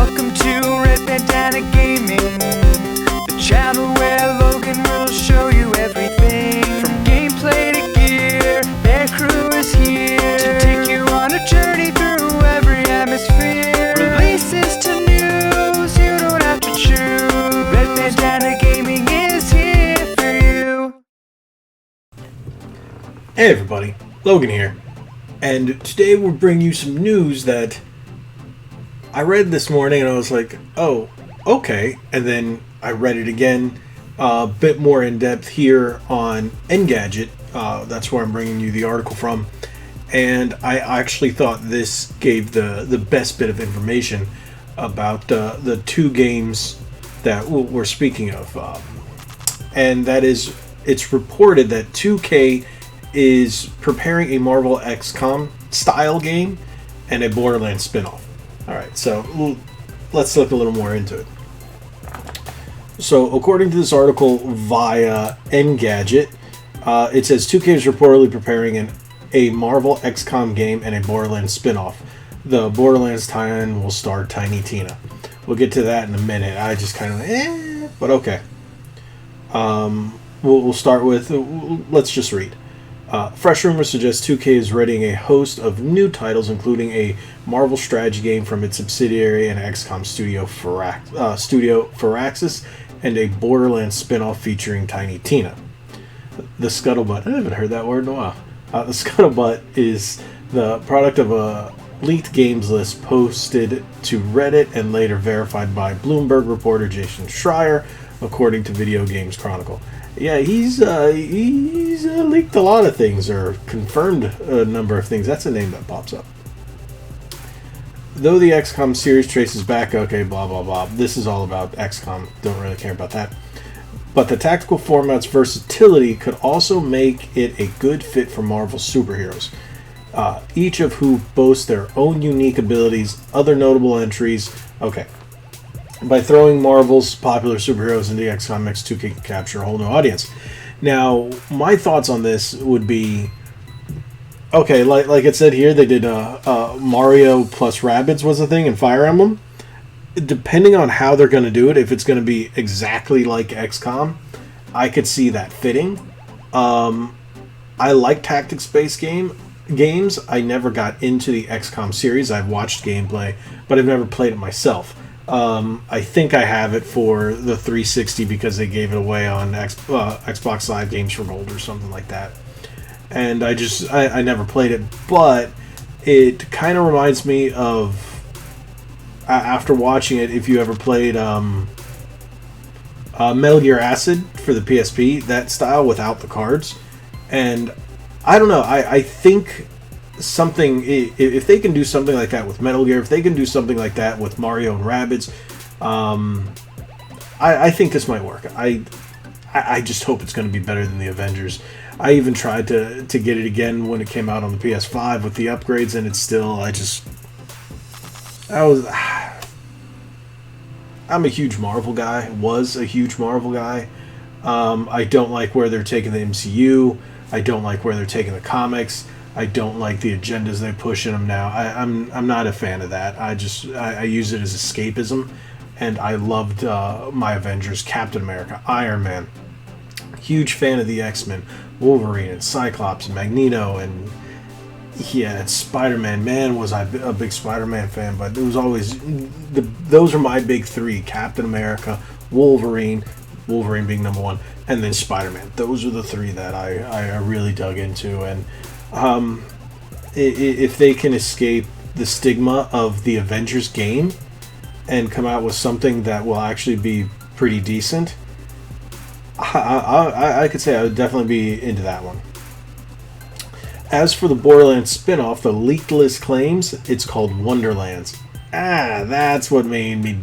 Welcome to Red Bandana Gaming, the channel where Logan will show you everything. From gameplay to gear, their crew is here to take you on a journey through every atmosphere. Releases to news, you don't have to choose. Red Bandana Gaming is here for you. Hey everybody, Logan here, and today we'll bring you some news that I read this morning and I was like, oh, okay, and then I read it again, a bit more in depth here on Engadget. That's where I'm bringing you the article from, and I actually thought this gave the best bit of information about the two games that we're speaking of, and that is, it's reported that 2K is preparing a Marvel XCOM style game and a Borderlands spinoff. Alright, so let's look a little more into it. So, according to this article via Engadget, it says 2K is reportedly preparing a Marvel XCOM game and a Borderlands spinoff. The Borderlands tie-in will star Tiny Tina. We'll get to that in a minute. I just kind of, but okay. We'll start with, let's just read. Fresh rumors suggest 2K is readying a host of new titles, including a Marvel strategy game from its subsidiary and XCOM studio Firaxis, and a Borderlands spin-off featuring Tiny Tina. The scuttlebutt, I haven't heard that word in a while. The scuttlebutt is the product of a leaked games list posted to Reddit and later verified by Bloomberg reporter Jason Schreier, according to Video Games Chronicle. Yeah, he's leaked a lot of things, or confirmed a number of things. That's a name that pops up. Though the XCOM series traces back, okay, blah, blah, blah. This is all about XCOM. Don't really care about that. But the tactical format's versatility could also make it a good fit for Marvel superheroes, each of who boast their own unique abilities. Other notable entries, okay. By throwing Marvel's popular superheroes into XCOM makes 2K can capture a whole new audience. Now, my thoughts on this would be, okay, like it said here, they did Mario plus Rabbids was a thing, and Fire Emblem. Depending on how they're going to do it, if it's going to be exactly like XCOM, I could see that fitting. I like tactics-based games. I never got into the XCOM series. I've watched gameplay, but I've never played it myself. I think I have it for the 360 because they gave it away on Xbox Live Games for Gold or something like that. And I never played it, but it kind of reminds me of, after watching it, if you ever played Metal Gear Acid for the PSP, that style without the cards. And I don't know, I think something, if they can do something like that with Metal Gear, if they can do something like that with Mario and Rabbids, I think this might work. I just hope it's going to be better than the Avengers. I even tried to get it again when it came out on the PS5 with the upgrades, and it's still, I'm a huge Marvel guy, was a huge Marvel guy. I don't like where they're taking the MCU. I don't like where they're taking the comics. I don't like the agendas they push in them now. I'm not a fan of that. I use it as escapism, and I loved my Avengers, Captain America, Iron Man. Huge fan of the X-Men, Wolverine and Cyclops and Magneto, and yeah, and Spider-Man. Man, was I a big Spider-Man fan, but it was always those are my big three: Captain America, Wolverine being number one, and then Spider-Man. Those are the three that I really dug into, and if they can escape the stigma of the Avengers game and come out with something that will actually be pretty decent, I could say I would definitely be into that one. As for the Borderlands spinoff, the leaked list claims it's called Wonderlands. That's what made me...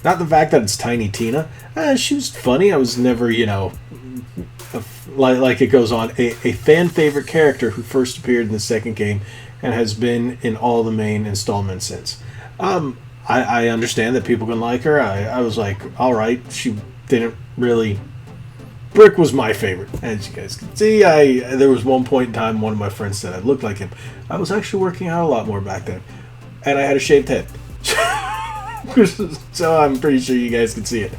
Not the fact that it's Tiny Tina. She was funny. I was never, like it goes on, a fan favorite character who first appeared in the second game and has been in all the main installments since. I understand that people can like her. I was like, alright, she didn't really... Brick was my favorite, as you guys can see. There was one point in time one of my friends said I looked like him. I was actually working out a lot more back then, and I had a shaved head. So I'm pretty sure you guys can see it.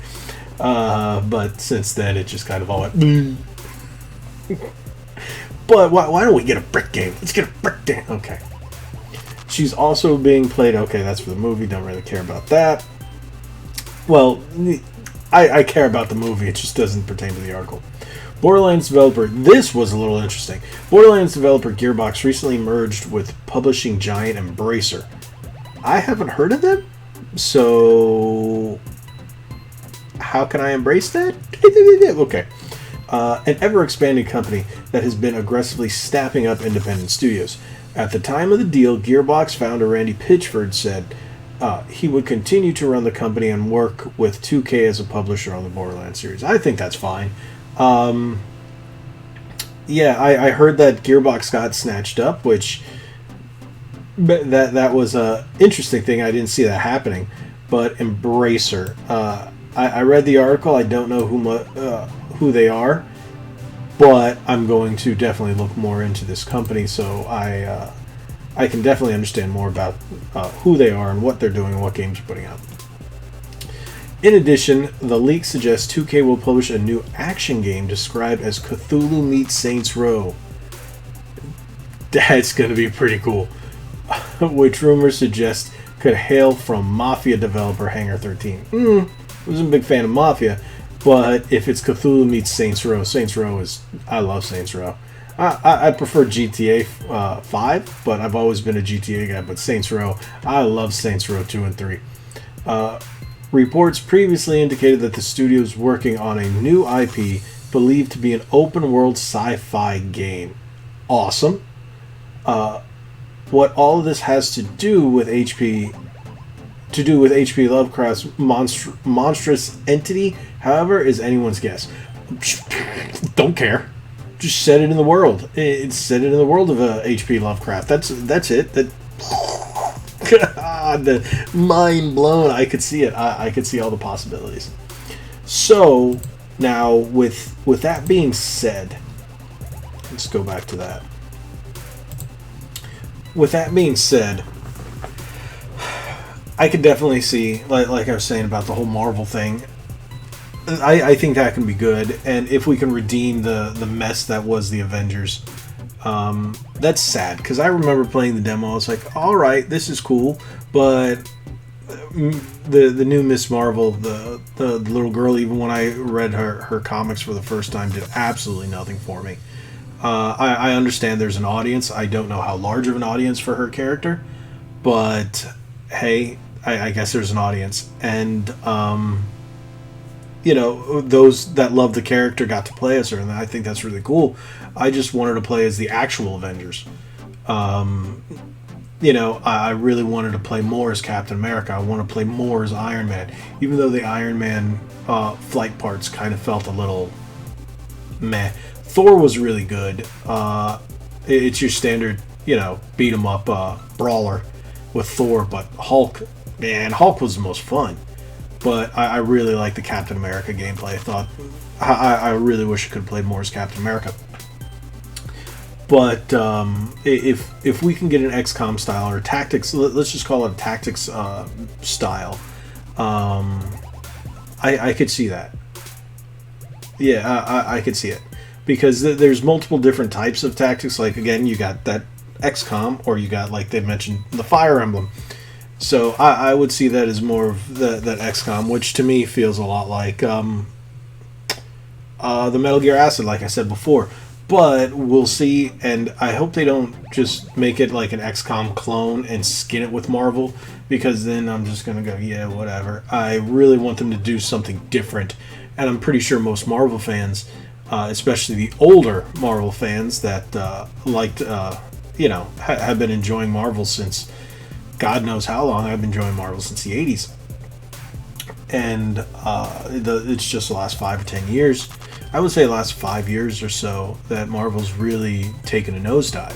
But since then, it just kind of all went. But why don't we get a brick game? Let's get a brick game. Okay. She's also being played. Okay, that's for the movie. Don't really care about that. Well, I care about the movie. It just doesn't pertain to the article. Borderlands developer. This was a little interesting. Borderlands developer Gearbox recently merged with publishing giant Embracer. I haven't heard of them, so how can I embrace that? Okay. An ever-expanding company that has been aggressively snapping up independent studios. At the time of the deal, Gearbox founder Randy Pitchford said he would continue to run the company and work with 2K as a publisher on the Borderlands series. I think that's fine. Yeah, I heard that Gearbox got snatched up, which that was a interesting thing. I didn't see that happening. But Embracer, I read the article. I don't know who they are, but I'm going to definitely look more into this company, so I can definitely understand more about who they are and what they're doing and what games they're putting out. In addition, the leak suggests 2K will publish a new action game described as Cthulhu meets Saints Row. That's going to be pretty cool. Which rumors suggest could hail from Mafia developer Hangar 13. Wasn't a big fan of Mafia, but if it's Cthulhu meets Saints Row is... I love Saints Row. I prefer GTA 5, but I've always been a GTA guy, but Saints Row, I love Saints Row 2 and 3. Reports previously indicated that the studio is working on a new IP believed to be an open-world sci-fi game. Awesome. What all of this has to do with H.P. Lovecraft's monstrous entity, however, is anyone's guess. Don't care. Just set it in the world. It's set it in the world of H.P. Lovecraft. That's it. God, the mind blown. I could see it. I could see all the possibilities. So now, with that being said, let's go back to that. With that being said, I could definitely see, like I was saying about the whole Marvel thing, I think that can be good, and if we can redeem the mess that was the Avengers, that's sad, because I remember playing the demo. I was like, alright, this is cool, but the new Miss Marvel, the little girl, even when I read her comics for the first time, did absolutely nothing for me. I understand there's an audience. I don't know how large of an audience for her character, but hey, I guess there's an audience, and those that love the character got to play as her, and I think that's really cool. I just wanted to play as the actual Avengers. I really wanted to play more as Captain America. I want to play more as Iron Man, even though the Iron Man flight parts kind of felt a little meh. Thor was really good. It's your standard, beat 'em up brawler with Thor, but Hulk was the most fun. But I really like the Captain America gameplay. I really wish I could have played more as Captain America. But if we can get an XCOM style or tactics, let's just call it a tactics style, I could see that. Yeah, I could see it. Because there's multiple different types of tactics. Like, again, you got that XCOM, or you got, like they mentioned, the Fire Emblem. So I would see that as more of that XCOM, which to me feels a lot like the Metal Gear Acid, like I said before. But we'll see, and I hope they don't just make it like an XCOM clone and skin it with Marvel, because then I'm just going to go, yeah, whatever. I really want them to do something different, and I'm pretty sure most Marvel fans, especially the older Marvel fans that have been enjoying Marvel since God knows how long. I've been enjoying Marvel since the 80s. And it's just the last 5 or 10 years. I would say the last 5 years or so that Marvel's really taken a nosedive.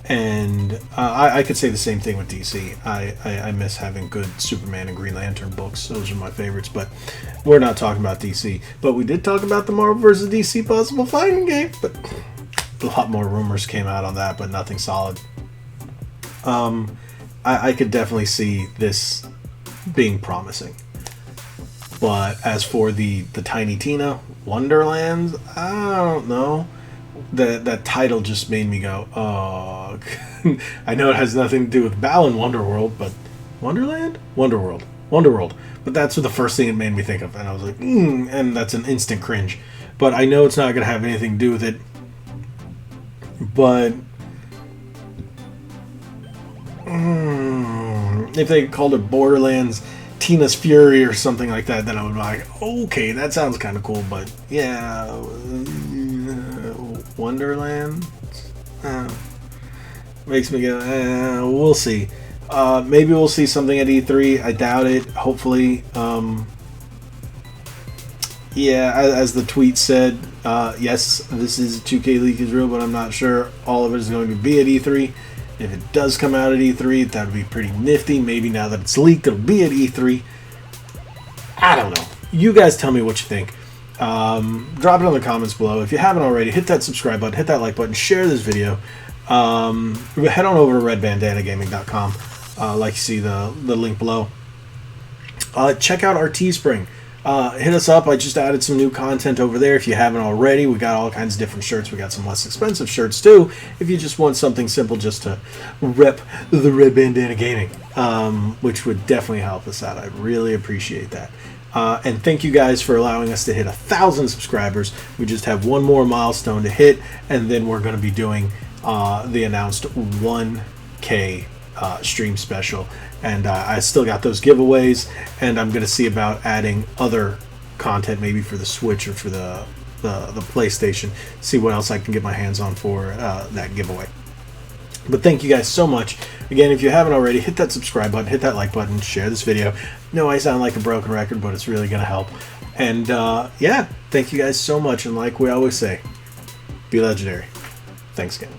And I could say the same thing with DC. I miss having good Superman and Green Lantern books. Those are my favorites. But we're not talking about DC. But we did talk about the Marvel vs. DC possible fighting game. But a lot more rumors came out on that, but nothing solid. I could definitely see this being promising. But as for the Tiny Tina Wonderlands, I don't know. That title just made me go, oh. I know it has nothing to do with Balan Wonderworld, but Wonderland? Wonderworld. But that's what the first thing it made me think of. And I was like, and that's an instant cringe. But I know it's not going to have anything to do with it. But if they called it Borderlands Tina's Fury or something like that, then I would be like, okay, that sounds kind of cool. But yeah, Wonderland makes me go, we'll see. Maybe we'll see something at E3. I doubt it. Hopefully. Yeah, as the tweet said, yes, this is 2K leak is real, but I'm not sure all of it is going to be at E3. If it does come out at E3, that would be pretty nifty. Maybe now that it's leaked, it'll be at E3. I don't know. You guys tell me what you think. Drop it in the comments below. If you haven't already, hit that subscribe button, hit that like button, share this video. Head on over to redbandanagaming.com. Like you see the link below. Check out our Teespring. Hit us up. I just added some new content over there. If you haven't already, we got all kinds of different shirts. We got some less expensive shirts too. If you just want something simple just to rep the Red Bandana Gaming, which would definitely help us out. I'd really appreciate that. And thank you guys for allowing us to hit 1,000 subscribers. We just have one more milestone to hit, and then we're going to be doing the announced 1K stream special. And I still got those giveaways, and I'm going to see about adding other content, maybe for the Switch or for the PlayStation. See what else I can get my hands on for that giveaway. But thank you guys so much. Again, if you haven't already, hit that subscribe button, hit that like button, share this video. No, I sound like a broken record, but it's really going to help. And yeah, thank you guys so much. And like we always say, be legendary. Thanks again.